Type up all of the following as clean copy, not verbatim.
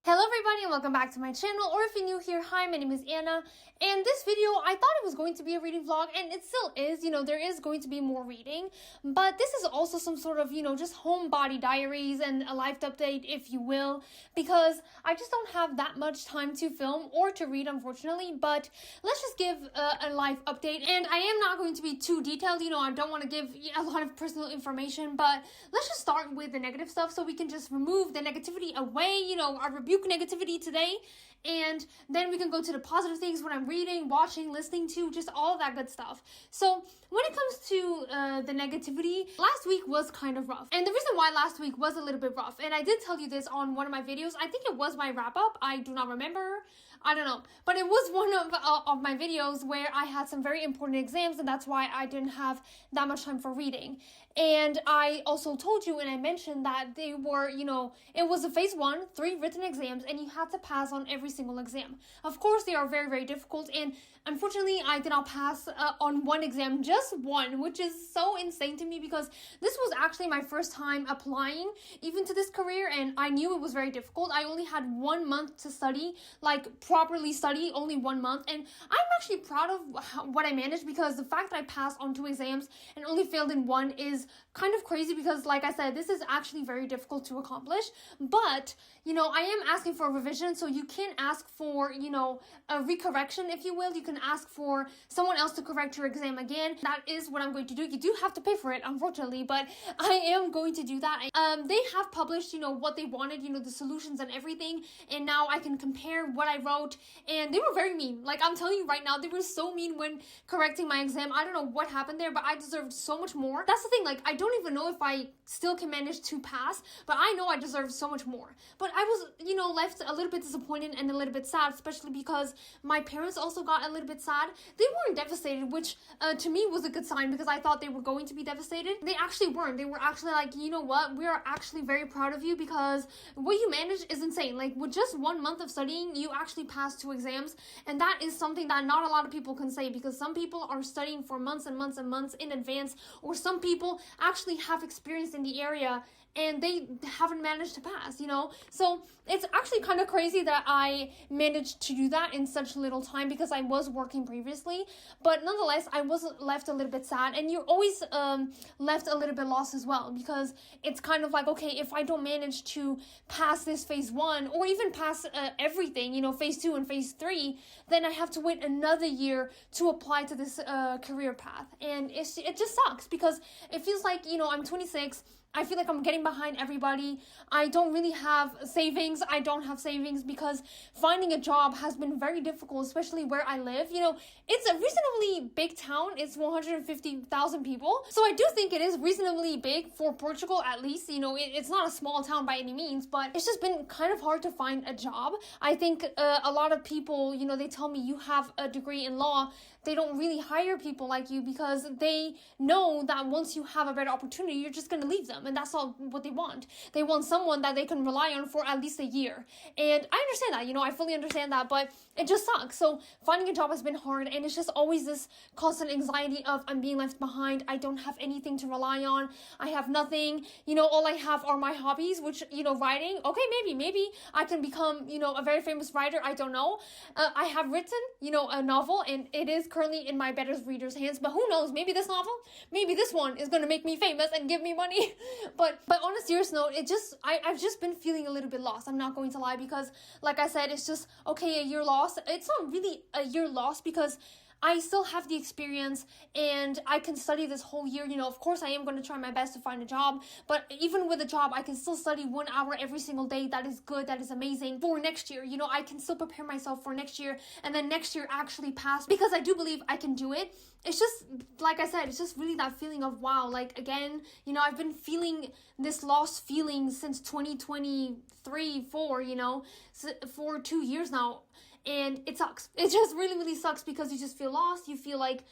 Hello everybody and welcome back to my channel, or if you're new here, hi, my name is Anna, and this video, I thought it was going to be a reading vlog, and it still is, there is going to be more reading, but this is also some sort of, just homebody diaries and a life update, if you will, because I just don't have that much time to film or to read, unfortunately, but let's just give a life update, and I am not going to be too detailed, I don't want to give a lot of personal information, but let's just start with the negative stuff so we can just remove the negativity away, I rebuke negativity today, and then we can go to the positive things, what I'm reading, watching, listening to, just all that good stuff. So when it comes to the negativity, last week was kind of rough, and the reason why last week was a little bit rough, and I did tell you this on one of my videos, I think it was my wrap up, I do not remember, I don't know, but it was one of my videos where I had some very important exams, and that's why I didn't have that much time for reading. And I also told you, and I mentioned that they were, it was a phase 1, 3 written exams, and you had to pass on every single exam. Of course, they are very, very difficult, and unfortunately, I did not pass on one exam, just one, which is so insane to me because this was actually my first time applying even to this career, and I knew it was very difficult. I only had 1 month to study, like properly study, only 1 month, and I'm actually proud of what I managed, because the fact that I passed on 2 exams and only failed in 1 is kind of crazy, because like I said, this is actually very difficult to accomplish. But I am asking for a revision, so you can ask for a recorrection, if you will. You can ask for someone else to correct your exam again. That is what I'm going to do. You do have to pay for it, unfortunately, but I am going to do that. They have published what they wanted, the solutions and everything, and now I can compare what I wrote, and they were very mean. Like, I'm telling you right now, they were so mean when correcting my exam. I don't know what happened there, but I deserved so much more. That's the thing, like, I don't even know if I still can manage to pass, but I know I deserve so much more. But I was, left a little bit disappointed and a little bit sad, especially because my parents also got a little bit sad. They weren't devastated, which to me was a good sign, because I thought they were going to be devastated. They actually weren't. They were actually like, you know what, we are actually very proud of you, because what you managed is insane. Like, with just 1 month of studying, you actually passed 2 exams, and that is something that not a lot of people can say, because some people are studying for months and months and months in advance, or some people actually have experience in the area and they haven't managed to pass, So it's actually kind of crazy that I managed to do that in such little time, because I was working previously. But nonetheless, I was left a little bit sad, and you're always left a little bit lost as well, because it's kind of like, okay, if I don't manage to pass this phase 1 or even pass everything, phase 2 and phase 3, then I have to wait another year to apply to this career path. And it just sucks, because it feels like, I'm 26, I feel like I'm getting behind everybody. I don't really have savings. I don't have savings because finding a job has been very difficult, especially where I live. It's a reasonably big town. It's 150,000 people. So I do think it is reasonably big for Portugal, at least. It's not a small town by any means, but it's just been kind of hard to find a job. I think a lot of people, they tell me you have a degree in law. They don't really hire people like you because they know that once you have a better opportunity, you're just going to leave them. And that's not what they want. They want someone that they can rely on for at least a year. And I understand that, I fully understand that, but it just sucks. So finding a job has been hard, and it's just always this constant anxiety of I'm being left behind. I don't have anything to rely on. I have nothing. All I have are my hobbies, which, writing. Okay, maybe I can become, a very famous writer. I don't know. I have written, a novel, and it is currently in my better readers' hands, but who knows? Maybe this novel, maybe this one is going to make me famous and give me money. But on a serious note, I've just been feeling a little bit lost. I'm not going to lie, because like I said, it's just, okay, a year lost. It's not really a year lost, because I still have the experience and I can study this whole year. You know, of course I am going to try my best to find a job, but even with a job, I can still study 1 hour every single day. That is good. That is amazing for next year. You know, I can still prepare myself for next year and then next year actually pass, because I do believe I can do it. It's just, like I said, it's just really that feeling of, wow, like, again, you know, I've been feeling this lost feeling since 2023, 4, you know, for 2 years now. And it sucks. It just really, really sucks, because you just feel lost. You feel like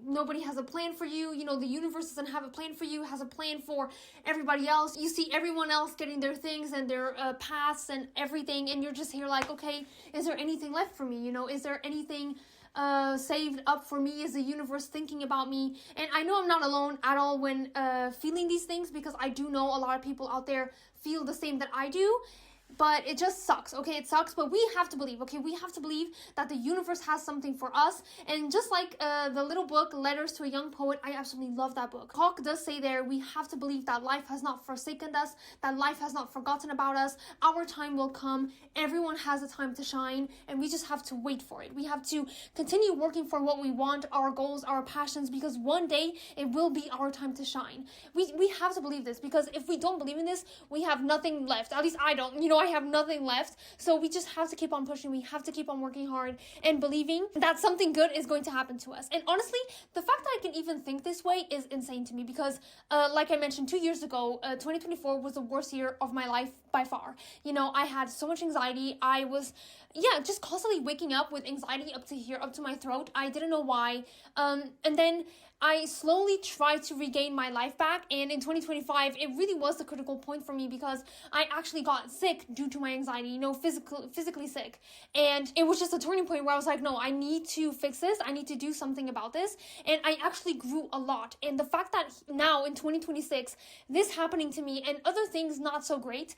nobody has a plan for you. You know, the universe doesn't have a plan for you, has a plan for everybody else. You see everyone else getting their things and their paths and everything, and you're just here like, okay, is there anything left for me? You know, is there anything saved up for me? Is the universe thinking about me? And I know I'm not alone at all when feeling these things, because I do know a lot of people out there feel the same that I do. But it just sucks, okay? It sucks, but we have to believe, okay? We have to believe that the universe has something for us. And just like the little book, Letters to a Young Poet, I absolutely love that book. Hawk does say there, we have to believe that life has not forsaken us, that life has not forgotten about us. Our time will come. Everyone has a time to shine, and we just have to wait for it. We have to continue working for what we want, our goals, our passions, because one day it will be our time to shine. We have to believe this, because if we don't believe in this, we have nothing left. At least I don't. You know, I have nothing left. So we just have to keep on pushing. We have to keep on working hard and believing that something good is going to happen to us. And honestly, the fact that I can even think this way is insane to me, because like I mentioned 2 years ago, 2024 was the worst year of my life by far. You know, I had so much anxiety. I was, just constantly waking up with anxiety up to here, up to my throat. I didn't know why. And then I slowly tried to regain my life back, and in 2025, it really was the critical point for me, because I actually got sick due to my anxiety, you know, physically sick, and it was just a turning point where I was like, no, I need to fix this, I need to do something about this, and I actually grew a lot. And the fact that now in 2026, this happening to me and other things not so great,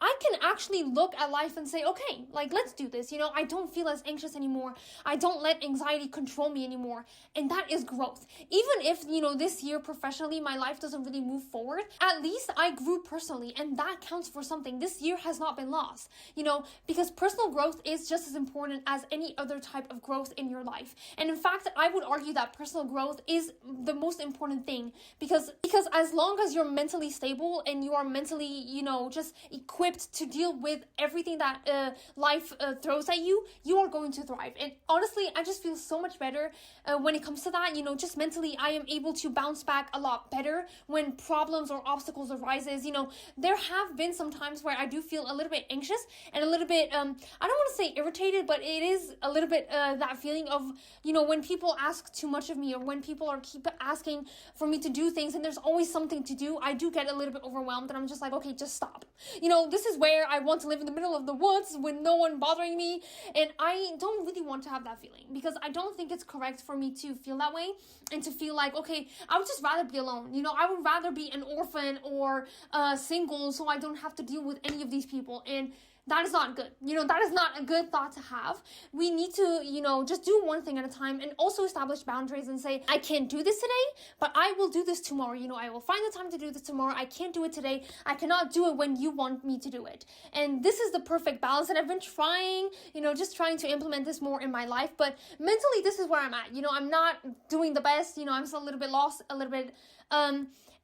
I can actually look at life and say, okay, like, let's do this. You know, I don't feel as anxious anymore. I don't let anxiety control me anymore. And that is growth. Even if, you know, this year professionally, my life doesn't really move forward, at least I grew personally, and that counts for something. This year has not been lost, you know, because personal growth is just as important as any other type of growth in your life. And in fact, I would argue that personal growth is the most important thing, because as long as you're mentally stable and you are mentally, you know, just equipped to deal with everything that life throws at you, you are going to thrive. And honestly, I just feel so much better when it comes to that. You know, just mentally, I am able to bounce back a lot better when problems or obstacles arises. You know, there have been some times where I do feel a little bit anxious and a little bit, I don't want to say irritated, but it is a little bit that feeling of, you know, when people ask too much of me, or when people are keep asking for me to do things and there's always something to do, I do get a little bit overwhelmed, and I'm just like, okay, just stop. You know, this is where I want to live in the middle of the woods with no one bothering me, and I don't really want to have that feeling, because I don't think it's correct for me to feel that way and to feel like, okay, I would just rather be alone. You know, I would rather be an orphan or single, so I don't have to deal with any of these people. And that is not good. You know, that is not a good thought to have. We need to, you know, just do one thing at a time, and also establish boundaries and say, I can't do this today, but I will do this tomorrow. You know, I will find the time to do this tomorrow. I can't do it today. I cannot do it when you want me to do it. And this is the perfect balance. And I've been trying, you know, just trying to implement this more in my life. But mentally, this is where I'm at. You know, I'm not doing the best. You know, I'm still a little bit lost, a little bit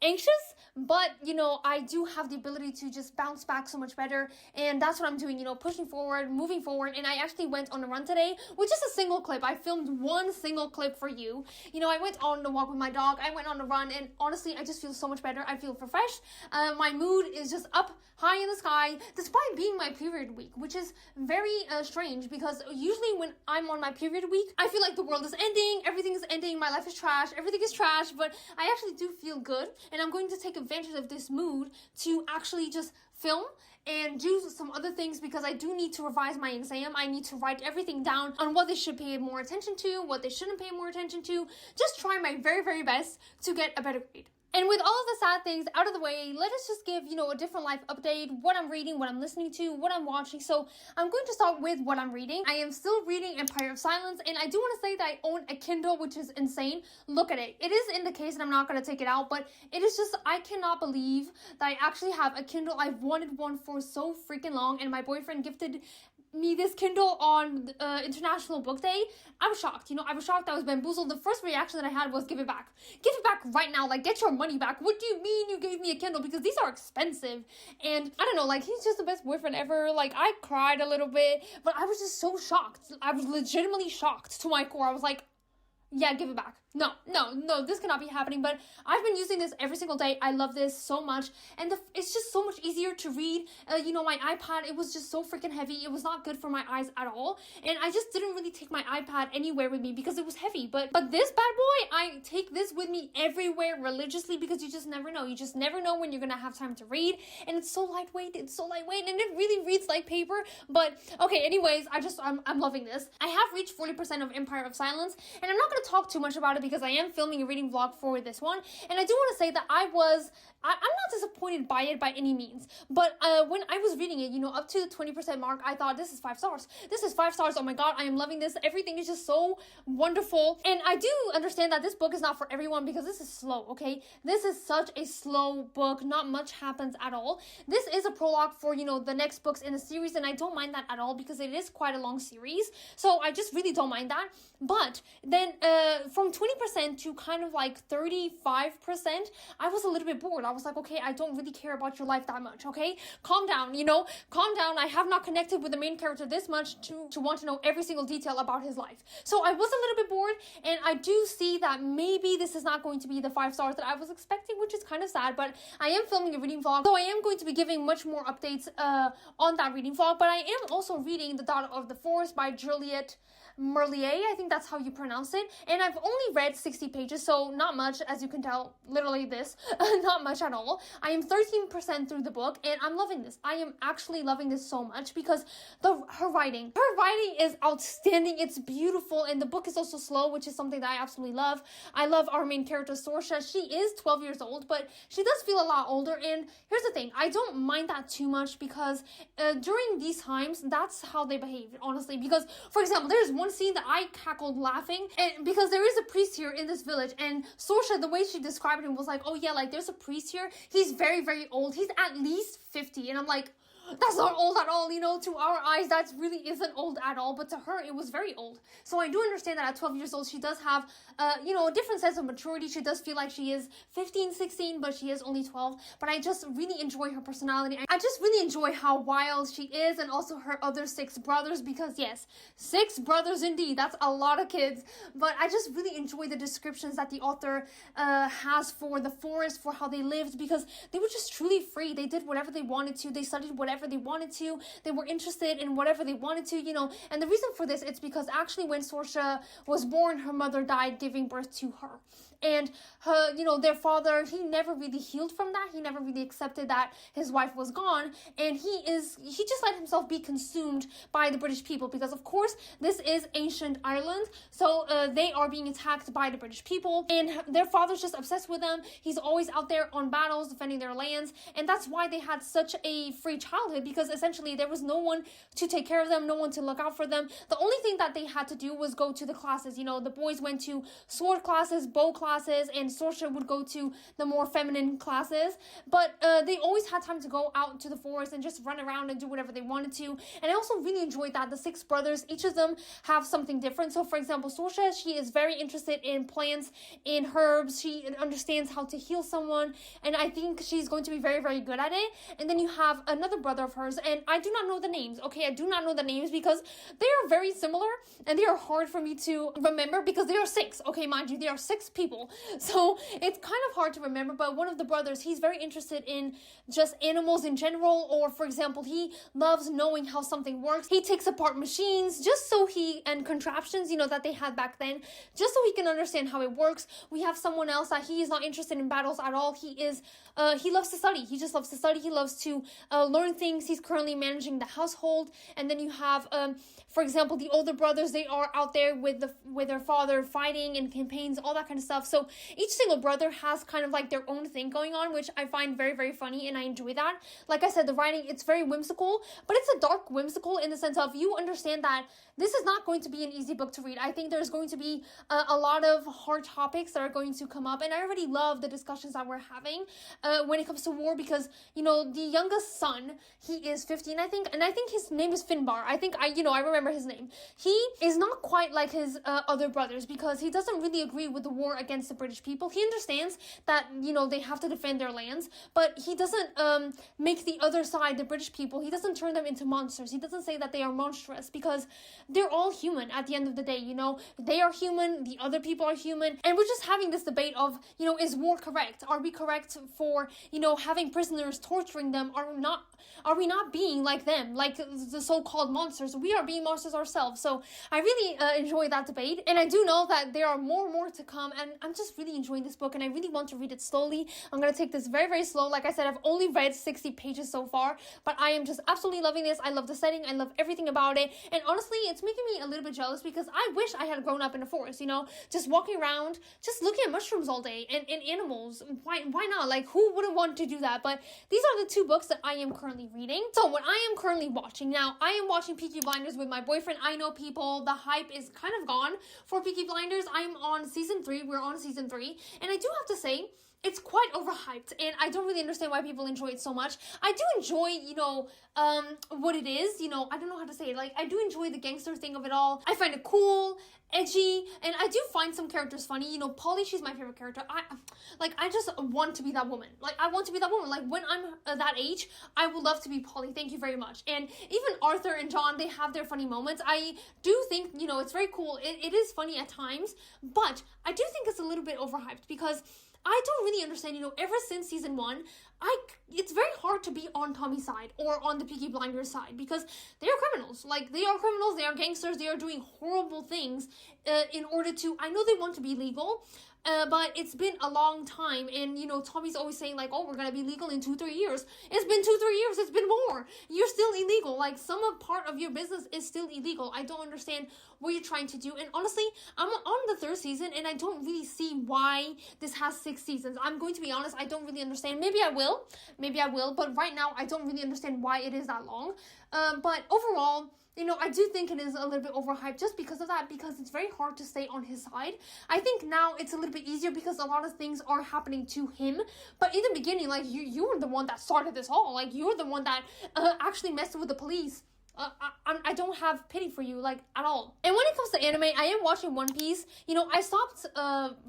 anxious, but you know, I do have the ability to just bounce back so much better, and that's what I'm doing, you know, pushing forward, moving forward. And I actually went on a run today, which is a single clip. I filmed one single clip for you. You know, I went on a walk with my dog, I went on a run, and honestly, I just feel so much better. I feel refreshed. My mood is just up high in the sky, despite being my period week, which is very strange, because usually when I'm on my period week, I feel like the world is ending, everything is ending, my life is trash, everything is trash, but I actually do feel good. And I'm going to take advantage of this mood to actually just film and do some other things, because I do need to revise my exam. I need to write everything down on what they should pay more attention to, what they shouldn't pay more attention to, just try my very, very best to get a better grade. And with all of the sad things out of the way, let us just give, you know, a different life update, what I'm reading, what I'm listening to, what I'm watching. So I'm going to start with what I'm reading. I am still reading Empire of Silence, and I do want to say that I own a Kindle, which is insane. Look at it. It is in the case, and I'm not going to take it out, but it is just, I cannot believe that I actually have a Kindle. I've wanted one for so freaking long, and my boyfriend gifted me this Kindle on International Book Day, I was shocked. I was shocked. I was bamboozled. The first reaction that I had was give it back. Give it back right now. Like, get your money back. What do you mean you gave me a Kindle? Because these are expensive. And I don't know, like, he's just the best boyfriend ever. Like, I cried a little bit, but I was just so shocked. I was legitimately shocked to my core. I was like, yeah, give it back. No, this cannot be happening. But I've been using this every single day. I love this so much. And it's just so much easier to read. My iPad, it was just so freaking heavy. It was not good for my eyes at all. And I just didn't really take my iPad anywhere with me because it was heavy. But this bad boy, I take this with me everywhere religiously because you just never know. You just never know when you're going to have time to read. And it's so lightweight. And it really reads like paper. But okay, anyways, I'm loving this. I have reached 40% of Empire of Silence. And I'm not going to talk too much about it because I am filming a reading vlog for this one. And I do want to say that I'm not disappointed by it by any means. But when I was reading it, up to the 20% mark, I thought, this is 5 stars. This is 5 stars. Oh my God, I am loving this. Everything is just so wonderful. And I do understand that this book is not for everyone because this is slow, okay? This is such a slow book. Not much happens at all. This is a prologue for, the next books in the series. And I don't mind that at all because it is quite a long series. So I just really don't mind that. But then from 20% to kind of like 35%, I was a little bit bored. I was like, okay, I don't really care about your life that much, okay? Calm down, calm down. I have not connected with the main character this much to want to know every single detail about his life. So I was a little bit bored, and I do see that maybe this is not going to be the 5 stars that I was expecting, which is kind of sad, but I am filming a reading vlog, so I am going to be giving much more updates on that reading vlog, but I am also reading The Daughter of the Forest by Juliet Merlier, I think that's how you pronounce it, and I've only read 60 pages, so not much, as you can tell, literally this, not much at all. I am 13% through the book, and I'm loving this. I am actually loving this so much because her writing is outstanding. It's beautiful, and the book is also slow, which is something that I absolutely love. I love our main character, Sorsha. She is 12 years old, but she does feel a lot older, and here's the thing, I don't mind that too much because during these times, that's how they behave, honestly, because, for example, there's one scene that I cackled laughing, and because there is a priest here in this village, and Sorsha, the way she described him was like, oh yeah, like there's a priest here, he's very, very old, he's at least 50, and I'm like, that's not old at all, to our eyes, that really isn't old at all, but to her, it was very old. So I do understand that at 12 years old, she does have, a different sense of maturity. She does feel like she is 15, 16, but she is only 12, but I just really enjoy her personality. I just really enjoy how wild she is, and also her other 6 brothers, because yes, 6 brothers indeed, that's a lot of kids, but I just really enjoy the descriptions that the author has for the forest, for how they lived, because they were just truly free. They did whatever they wanted to, they studied whatever they wanted to, they were interested in whatever they wanted to, and the reason for this, it's because actually when Sorsha was born, her mother died giving birth to her, and her, their father, he never really healed from that. He never really accepted that his wife was gone, and he just let himself be consumed by the British people, because of course this is ancient Ireland, so they are being attacked by the British people, and their father's just obsessed with them. He's always out there on battles defending their lands, and that's why they had such a free childhood, because essentially there was no one to take care of them, no one to look out for them. The only thing that they had to do was go to the classes. The boys went to sword classes, bow classes, and Sorsha would go to the more feminine classes, but they always had time to go out to the forest and just run around and do whatever they wanted to. And I also really enjoyed that the 6 brothers, each of them have something different. So for example, Sorsha, she is very interested in plants, in herbs, she understands how to heal someone, and I think she's going to be very, very good at it. And then you have another brother of hers, and I do not know the names, okay? I do not know the names because they are very similar, and they are hard for me to remember because there are 6, okay? Mind you, there are 6 people, so it's kind of hard to remember. But one of the brothers, he's very interested in just animals in general, or for example, he loves knowing how something works. He takes apart machines just so and contraptions, that they had back then, just so he can understand how it works. We have someone else that he is not interested in battles at all. He loves to study. He just loves to study. He loves to learn things. He's currently managing the household. And then you have, for example, the older brothers, they are out there with their father fighting in campaigns, all that kind of stuff. So each single brother has kind of like their own thing going on, which I find very, very funny, and I enjoy that. Like I said, the writing, it's very whimsical, but it's a dark whimsical in the sense of you understand that this is not going to be an easy book to read. I think there's going to be a lot of hard topics that are going to come up, and I already love the discussions that we're having when it comes to war, because, you know, the youngest son, he is 15, I think, and I think his name is Finbar. I remember his name. He is not quite like his other brothers, because he doesn't really agree with the war against the British people. He understands that, you know, they have to defend their lands, but he doesn't make the other side, the British people, he doesn't turn them into monsters. He doesn't say that they are monstrous, because they're all human at the end of the day, you know. They are human, the other people are human, and we're just having this debate of, you know, is war correct? Are we correct for, you know, having prisoners, torturing them? Are we not being like them, like the so-called monsters? We are being monsters ourselves. So I really enjoy that debate, and I do know that there are more to come, and I'm just really enjoying this book, and I really want to read it slowly. I'm going to take this very, very slow. Like I said, I've only read 60 pages so far, but I am just absolutely loving this. I love the setting. I love everything about it, and honestly, it's making me a little bit jealous, because I wish I had grown up in a forest, you know, just walking around, just looking at mushrooms all day, and animals. Why not? Like, who wouldn't want to do that? But these are the two books that I am currently reading. So what I am currently watching now, I am watching Peaky Blinders with my boyfriend. I know people, the hype is kind of gone for Peaky Blinders. I'm on season 3. We're on season 3, and I do have to say, it's quite overhyped, and I don't really understand why people enjoy it so much. I do enjoy, you know, what it is, you know, I don't know how to say it. Like, I do enjoy the gangster thing of it all. I find it cool, edgy, and I do find some characters funny. You know, Polly, she's my favorite character. I just want to be that woman. Like, I want to be that woman. Like, when I'm that age, I would love to be Polly. Thank you very much. And even Arthur and John, they have their funny moments. I do think, you know, it's very cool. It is funny at times, but I do think it's a little bit overhyped, because I don't really understand, you know, ever since season 1, it's very hard to be on Tommy's side or on the Peaky Blinders side, because they are criminals. Like, they are criminals, they are gangsters, they are doing horrible things in order to, I know they want to be legal, but it's been a long time, and, you know, Tommy's always saying, like, oh, we're gonna be legal in 2-3 years. It's been 2-3 years, it's been more. You're still illegal. Like, part of your business is still illegal. I don't understand what you're trying to do, and honestly, I'm on the 3rd season, and I don't really see why this has 6 seasons. I'm going to be honest, I don't really understand. Maybe I will, but right now, I don't really understand why it is that long. But overall, you know, I do think it is a little bit overhyped just because of that, because it's very hard to stay on his side. I think now it's a little bit easier because a lot of things are happening to him. But in the beginning, like, you were the one that started this all. Like, you were the one that actually messed with the police. I don't have pity for you, like, at all. And when it comes to anime, I am watching One Piece. You know, I stopped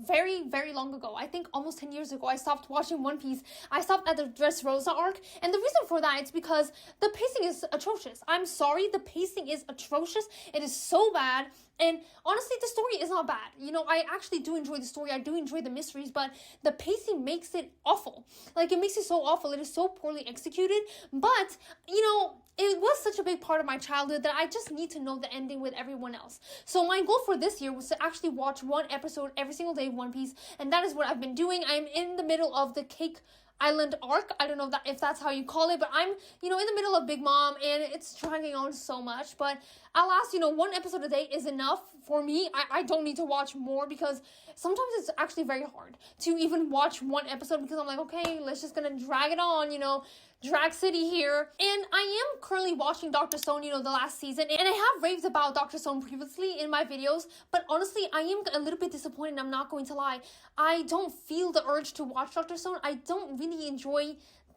very, very long ago. I think almost 10 years ago, I stopped watching One Piece. I stopped at the Dressrosa arc. And the reason for that is because the pacing is atrocious. I'm sorry, the pacing is atrocious. It is so bad. And honestly, the story is not bad. You know, I actually do enjoy the story. I do enjoy the mysteries, but the pacing makes it awful. Like, it makes it so awful. It is so poorly executed. But, you know, it was such a big part of my childhood that I just need to know the ending with everyone else. So my goal for this year was to actually watch one episode every single day of One Piece, and that is what I've been doing. I'm in the middle of the Cake Island arc. I don't know if that's how you call it, but I'm, you know, in the middle of Big Mom, and it's dragging on so much. But alas, you know, one episode a day is enough for me. I don't need to watch more, because sometimes it's actually very hard to even watch one episode, because I'm like, okay, let's just gonna drag it on, you know, Drag City here. And I am currently watching Dr. Stone, you know, the last season, and I have raved about Dr. Stone previously in my videos, but honestly, I am a little bit disappointed. I'm not going to lie. I don't feel the urge to watch Dr. Stone. I don't really enjoy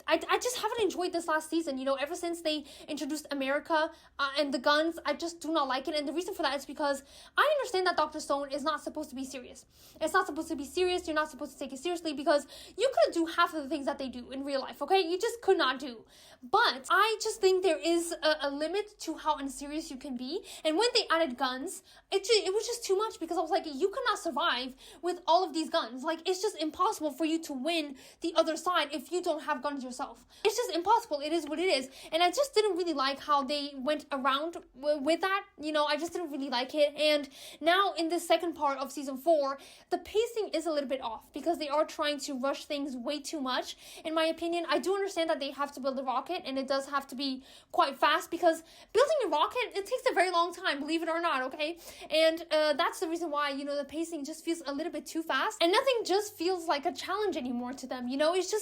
I just haven't enjoyed this last season, you know, ever since they introduced America and the guns. I just do not like it, and the reason for that is because I understand that Dr. Stone is not supposed to be serious. It's not supposed to be serious. You're not supposed to take it seriously, because you couldn't do half of the things that they do in real life, okay? You just could not do. But I just think there is a limit to how unserious you can be, and when they added guns, it was just too much, because I was like, you cannot survive with all of these guns. Like, it's just impossible for you to win the other side if you don't have guns yourself. It's just impossible. It is what it is. And I just didn't really like how they went around with that. You know, I just didn't really like it. And now in the second part of season 4, the pacing is a little bit off, because they are trying to rush things way too much. In my opinion, I do understand that they have to build a rocket, and it does have to be quite fast, because building a rocket, it takes a very long time, believe it or not, okay? And that's the reason why, you know, the pacing just feels a little bit too fast, and nothing just feels like a challenge anymore to them, you know? It's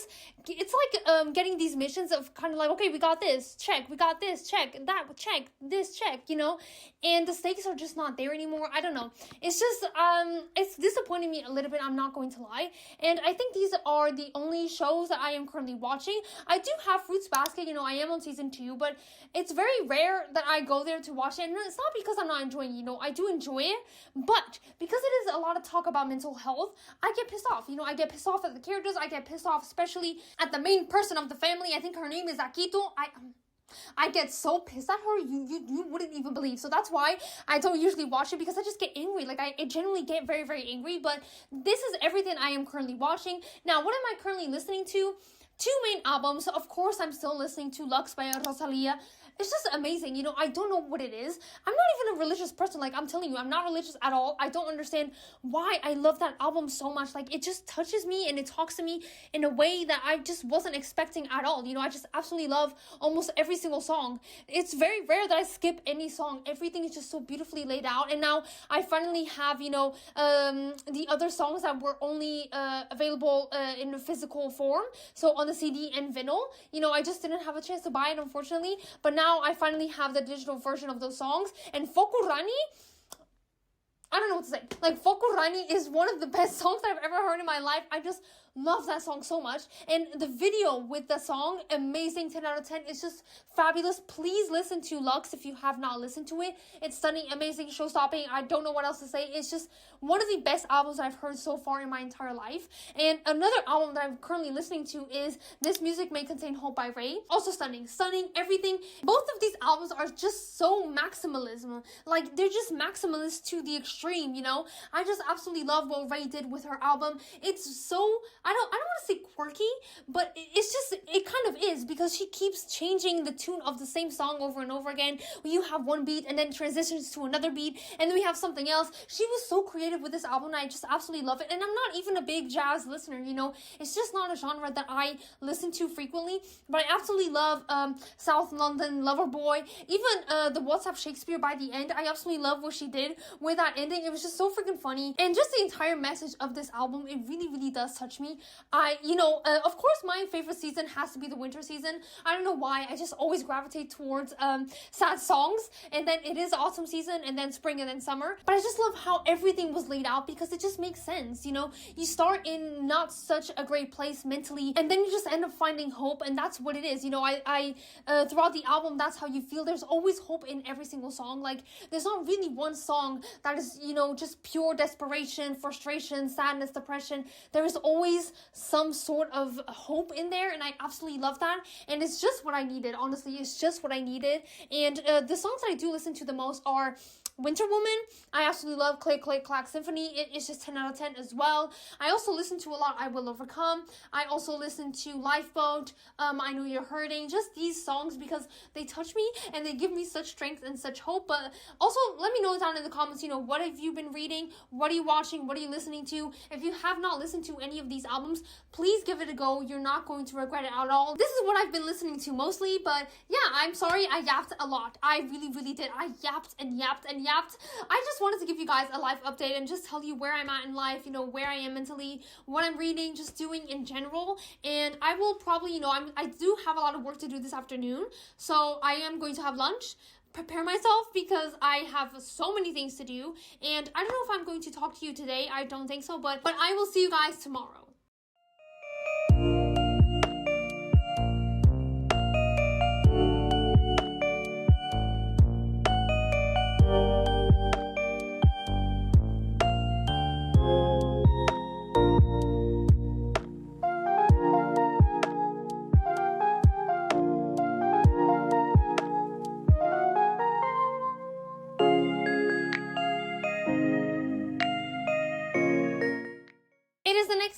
like getting these missions of kind of like, okay, we got this, check, we got this, check, that, check, this, check, you know? And the stakes are just not there anymore. I don't know. It's just, it's disappointing me a little bit, I'm not going to lie. And I think these are the only shows that I am currently watching. I do have Fruits Basket, you know, I am on season 2, but it's very rare that I go there to watch it. And it's not because I'm not enjoying it, you know, I do enjoy it, but because it is a lot of talk about mental health, I get pissed off. You know, I get pissed off at the characters, I get pissed off especially at the main person of the family. I think her name is Akito. I get so pissed at her, you wouldn't even believe. So that's why I don't usually watch it, because I just get angry. Like, I genuinely get very, very angry. But this is everything I am currently watching. Now, what am I currently listening to? 2 main albums. So of course, I'm still listening to Lux by Rosalia. It's just amazing. You know, I don't know what it is. I'm not even a religious person. Like, I'm telling you, I'm not religious at all. I don't understand why I love that album so much. Like, it just touches me and it talks to me in a way that I just wasn't expecting at all. You know, I just absolutely love almost every single song. It's very rare that I skip any song. Everything is just so beautifully laid out. And now I finally have, you know, the other songs that were only available in a physical form. So on the CD and vinyl, you know, I just didn't have a chance to buy it, unfortunately. But now I finally have the digital version of those songs. And Fokurani, I don't know what to say. Like, Fokurani is one of the best songs I've ever heard in my life. I just love that song so much. And the video with the song, amazing, 10 out of 10. It's just fabulous. Please listen to Lux if you have not listened to it. It's stunning, amazing, show-stopping. I don't know what else to say. It's just one of the best albums I've heard so far in my entire life. And another album that I'm currently listening to is This Music May Contain Hope by Raye. Also stunning, everything. Both of these albums are just so maximalism. Like, they're just maximalist to the extreme, you know? I just absolutely love what Raye did with her album. It's so, I don't want to say quirky, but it's just, it kind of is, because she keeps changing the tune of the same song over and over again. You have one beat and then transitions to another beat, and then we have something else. She was so creative with this album, and I just absolutely love it. And I'm not even a big jazz listener, you know? It's just not a genre that I listen to frequently, but I absolutely love South London Lover Boy. Even the What's Up Shakespeare by the end, I absolutely love what she did with that ending. It was just so freaking funny. And just the entire message of this album, it really, really does touch me. Of course, my favorite season has to be the winter season. I don't know why. I just always gravitate towards sad songs. And then it is autumn season, and then spring, and then summer. But I just love how everything was laid out, because it just makes sense, you know? You start in not such a great place mentally, and then you just end up finding hope, and that's what it is. You know, I throughout the album, that's how you feel. There's always hope in every single song. Like, there's not really one song that is, you know, just pure desperation, frustration, sadness, depression. There is always some sort of hope in there, and I absolutely love that. And it's just what I needed, honestly. It's just what I needed. And the songs that I do listen to the most are Winter Woman. I absolutely love Click Click Clack Symphony. It is just 10 out of 10 as well. I also listen to a lot I Will Overcome. I also listen to Lifeboat, I Know You're Hurting. Just these songs, because they touch me and they give me such strength and such hope. But also, let me know down in the comments, you know, what have you been reading? What are you watching? What are you listening to? If you have not listened to any of these albums, please give it a go. You're not going to regret it at all. This is what I've been listening to mostly, but yeah, I'm sorry I yapped a lot. I really, really did. I yapped and yapped and yapped. I just wanted to give you guys a life update and just tell you where I'm at in life, you know, where I am mentally, what I'm reading, just doing in general. And I will probably, you know, I do have a lot of work to do this afternoon, so I am going to have lunch, prepare myself, because I have so many things to do. And I don't know if I'm going to talk to you today. I don't think so, but I will see you guys tomorrow.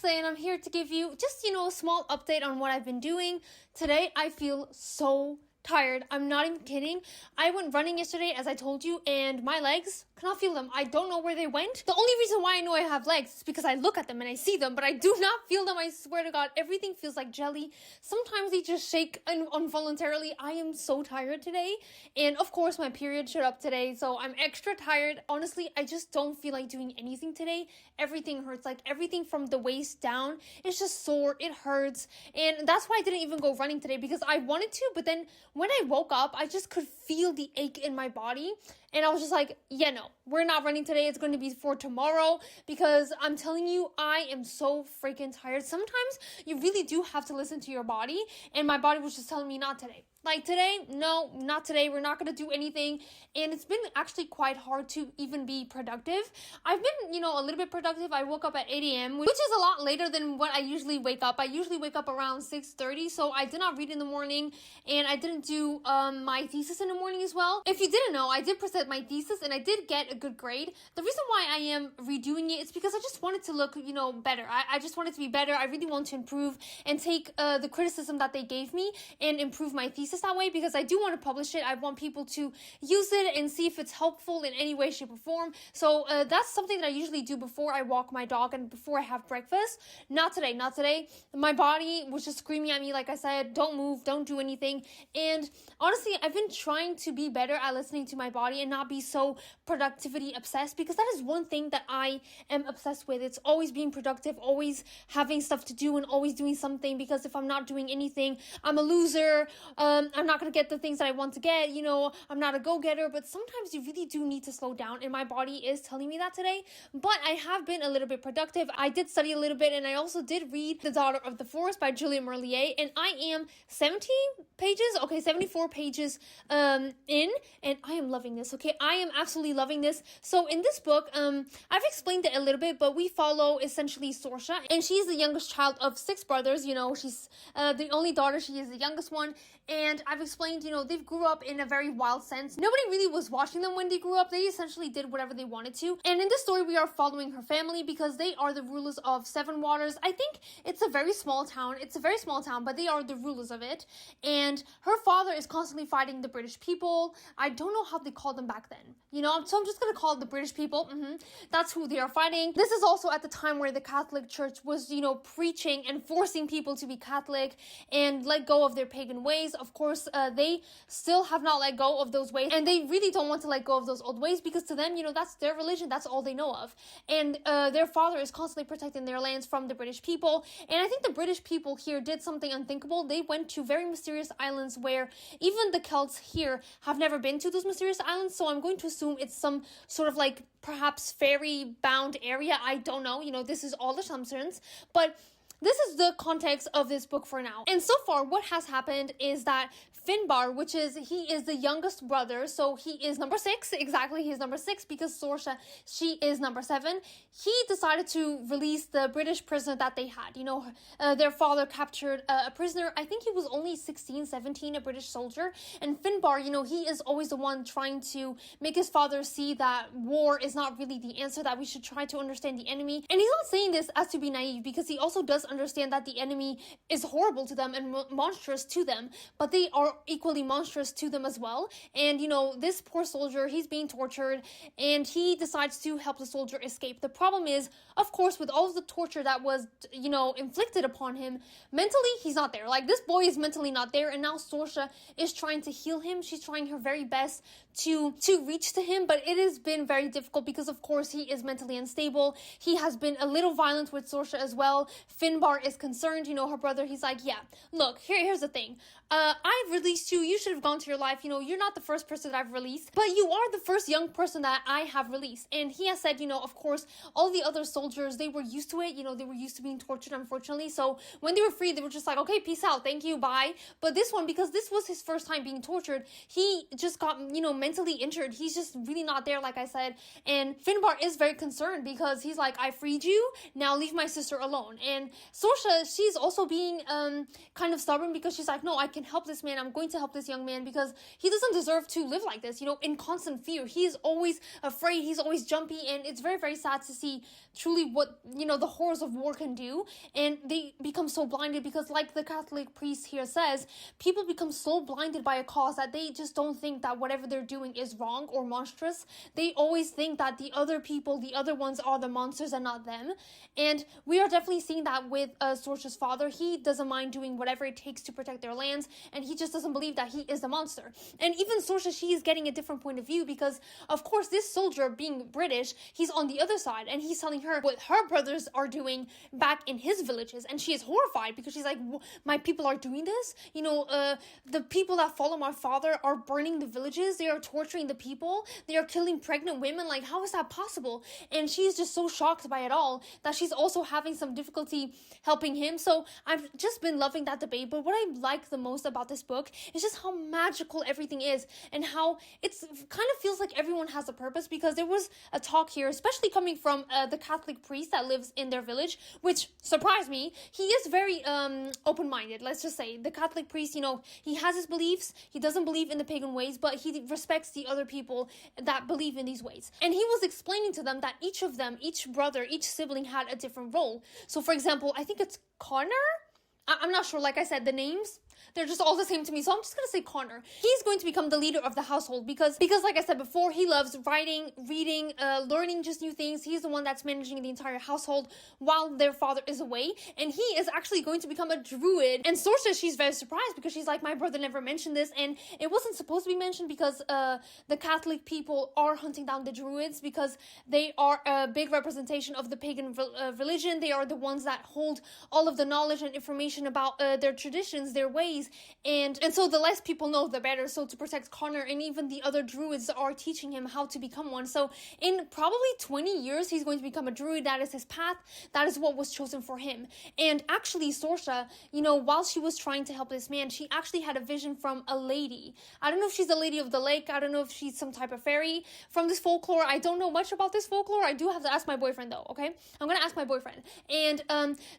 And I'm here to give you just, you know, a small update on what I've been doing. Today, I feel so tired. I'm not even kidding. I went running yesterday, as I told you, and my legs cannot feel them. I don't know where they went. The only reason why I know I have legs is because I look at them and I see them, but I do not feel them. I swear to God, everything feels like jelly. Sometimes they just shake involuntarily. I am so tired today. And of course, my period showed up today, so I'm extra tired. Honestly, I just don't feel like doing anything today. Everything hurts. Like, everything from the waist down, it's just sore. It hurts. And that's why I didn't even go running today, because I wanted to, but then when I woke up, I just could feel the ache in my body. And I was just like, yeah, no, we're not running today. It's going to be for tomorrow, because I'm telling you, I am so freaking tired. Sometimes you really do have to listen to your body. And my body was just telling me not today. Like, today, no, not today. We're not going to do anything. And it's been actually quite hard to even be productive. I've been, a little bit productive. I woke up at 8 a.m., which is a lot later than what I usually wake up. I usually wake up around 6:30. So I did not read in the morning, and I didn't do my thesis in the morning as well. If you didn't know, I did present my thesis and I did get a good grade. The reason why I am redoing it is because I just wanted to look, better. I just wanted to be better. I really want to improve and take the criticism that they gave me and improve my thesis that way, because I do want to publish it. I want people to use it and see if it's helpful in any way, shape, or form. So that's something that I usually do before I walk my dog and before I have breakfast. Not today, not today. My body was just screaming at me, like I said, don't move, don't do anything. And honestly, I've been trying to be better at listening to my body and not be so productivity obsessed, because that is one thing that I am obsessed with. It's always being productive, always having stuff to do and always doing something, because if I'm not doing anything, I'm a loser. I'm not going to get the things that I want to get, I'm not a go-getter. But sometimes you really do need to slow down, and my body is telling me that today. But I have been a little bit productive. I did study a little bit, and I also did read The Daughter of the Forest by Julia Merlier, and I am 74 pages in, and I am loving this. Okay, I am absolutely loving this. So in this book, I've explained it a little bit, but we follow essentially Sorsha, and she's the youngest child of 6 brothers. She's the only daughter. She is the youngest one. And I've explained, they grew up in a very wild sense. Nobody really was watching them when they grew up. They essentially did whatever they wanted to. And in this story, we are following her family because they are the rulers of Seven Waters. I think it's a very small town. But they are the rulers of it. And her father is constantly fighting the British people. I don't know how they called them back then. So I'm just going to call it the British people. That's who they are fighting. This is also at the time where the Catholic Church was, preaching and forcing people to be Catholic and let go of their pagan ways. Of course, they still have not let go of those ways, and they really don't want to let go of those old ways, because to them, that's their religion. That's all they know of. And their father is constantly protecting their lands from the British people. And I think the British people here did something unthinkable. They went to very mysterious islands where even the Celts here have never been to those mysterious islands. So I'm going to assume it's some sort of like perhaps fairy bound area. I don't know. This is all assumptions, but this is the context of this book for now. And so far, what has happened is that Finbar, he is the youngest brother, so he is number 6. Exactly, he is number 6, because Sorsha, she is number 7. He decided to release the British prisoner that they had. Their father captured a prisoner. I think he was only 16, 17, a British soldier. And Finbar, he is always the one trying to make his father see that war is not really the answer, that we should try to understand the enemy. And he's not saying this as to be naive, because he also does understand that the enemy is horrible to them and monstrous to them, but they are equally monstrous to them as well. And this poor soldier, he's being tortured, and he decides to help the soldier escape. The problem is, of course, with all of the torture that was inflicted upon him, mentally he's not there. Like, this boy is mentally not there, and now Sorsha is trying to heal him. She's trying her very best to reach to him, but it has been very difficult because, of course, he is mentally unstable. He has been a little violent with Sorsha as well. Finbar is concerned. Her brother, he's like, yeah, look, here's the thing. I've released you. You should have gone to your life. You're not the first person that I've released, but you are the first young person that I have released. And he has said, of course, all the other soldiers, they were used to it. They were used to being tortured, unfortunately. So when they were free, they were just like, okay, peace out. Thank you. Bye. But this one, because this was his first time being tortured, he just got, mentally injured. He's just really not there, like I said. And Finbar is very concerned because he's like, I freed you. Now leave my sister alone. And Sorsha, she's also being kind of stubborn because she's like, no, I can help this man. I'm going to help this young man because he doesn't deserve to live like this, in constant fear. He is always afraid. He's always jumpy. And it's very, very sad to see truly what, the horrors of war can do. And they become so blinded because, like the Catholic priest here says, people become so blinded by a cause that they just don't think that whatever they're doing is wrong or monstrous, they always think that the other people, the other ones are the monsters and not them. And we are definitely seeing that with Sorcha's father. He doesn't mind doing whatever it takes to protect their lands, and he just doesn't believe that he is the monster. And even Sorcha, she is getting a different point of view because, of course, this soldier, being British, he's on the other side, and he's telling her what her brothers are doing back in his villages, and she is horrified because she's like, my people are doing this? You know, the people that follow my father are burning the villages, they are torturing the people, they are killing pregnant women, like, how is that possible? And she's just so shocked by it all that she's also having some difficulty helping him. So I've just been loving that debate, but what I like the most about this book is just how magical everything is, and how it's kind of feels like everyone has a purpose, because there was a talk here, especially coming from the Catholic priest that lives in their village, which surprised me. He is very open-minded, let's just say. The Catholic priest, you know, he has his beliefs, he doesn't believe in the pagan ways, but he respects the other people that believe in these ways. And he was explaining to them that each of them, each brother, each sibling had a different role. So for example, I think it's Connor? I'm not sure, like I said, the names, they're just all the same to me, so I'm just gonna say Connor. He's going to become the leader of the household because like I said before, he loves writing, reading, learning just new things. He's the one that's managing the entire household while their father is away, and he is actually going to become a druid. And Sorcha, she's very surprised because she's like, my brother never mentioned this, and it wasn't supposed to be mentioned because the Catholic people are hunting down the druids because they are a big representation of the pagan religion. They are the ones that hold all of the knowledge and information about their traditions, their ways, and so the less people know, the better. So to protect Connor, and even the other druids are teaching him how to become one. So in probably 20 years, he's going to become a druid. That is his path. That is what was chosen for him. And actually, Sorcha, you know, while she was trying to help this man, she actually had a vision from a lady. I don't know if she's the lady of the lake. I don't know if she's some type of fairy from this folklore. I don't know much about this folklore. I do have to ask my boyfriend though, okay? I'm gonna ask my boyfriend. And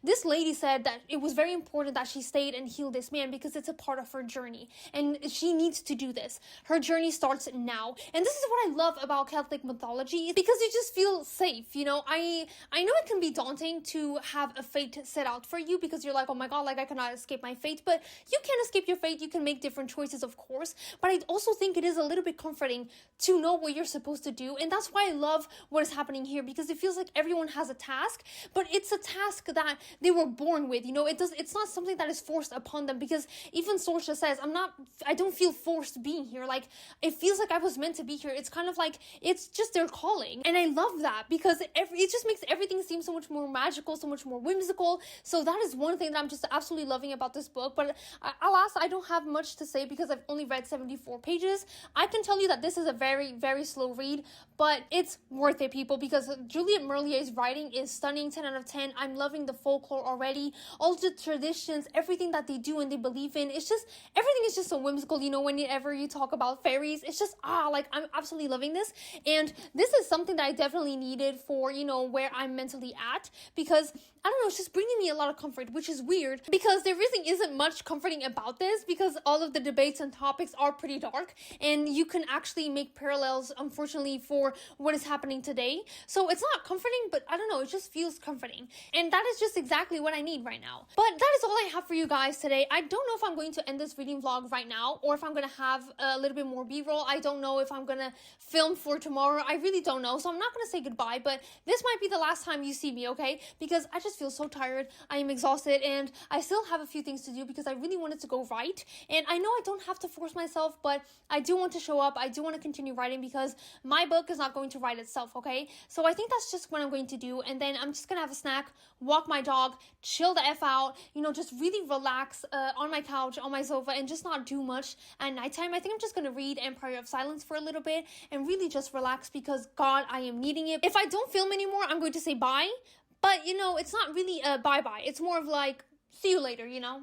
this lady said that it was very important that she stayed and healed this man because it's a part of her journey, and she needs to do this. Her journey starts now, and this is what I love about Catholic mythology, because you just feel safe. You know, I know it can be daunting to have a fate set out for you because you're like, oh my god, like I cannot escape my fate, but you can escape your fate. You can make different choices, of course, but I also think it is a little bit comforting to know what you're supposed to do, and that's why I love what is happening here, because it feels like everyone has a task, but it's a task that they were born with. You know, it's not something that is forced upon them, because even Sorcha says, I don't feel forced being here. Like, it feels like I was meant to be here. It's kind of like, it's just their calling. And I love that because it just makes everything seem so much more magical, so much more whimsical. So that is one thing that I'm just absolutely loving about this book. But alas, I don't have much to say because I've only read 74 pages. I can tell you that this is a very, very slow read, but it's worth it, people, because Juliette Merlier's writing is stunning. 10 out of 10. I'm loving the folklore already. All the traditions, everything that they do and they believe in. It's just, everything is just so whimsical. You know, whenever you talk about fairies, it's just, like, I'm absolutely loving this. And this is something that I definitely needed for, you know, where I'm mentally at, because I don't know, it's just bringing me a lot of comfort, which is weird because there really isn't much comforting about this, because all of the debates and topics are pretty dark, and you can actually make parallels, unfortunately, for what is happening today. So it's not comforting, but I don't know, it just feels comforting. And that is just exactly what I need right now. But that is all I have for you guys today. I don't know if I'm going to end this reading vlog right now, or if I'm going to have a little bit more b-roll. I don't know if I'm going to film for tomorrow. I really don't know. So I'm not going to say goodbye, but this might be the last time you see me, okay? Because I just feel so tired. I am exhausted, and I still have a few things to do because I really wanted to go write. And I know I don't have to force myself, but I do want to show up. I do want to continue writing because my book is not going to write itself, okay? So I think that's just what I'm going to do. And then I'm just going to have a snack, walk my dog, chill the F out, you know, just really relax on my couch, on my sofa, and just not do much at nighttime. I think I'm just going to read Empire of Silence for a little bit and really just relax because, God, I am needing it. If I don't film anymore, I'm going to say bye. But, you know, it's not really a bye-bye. It's more of like, see you later, you know?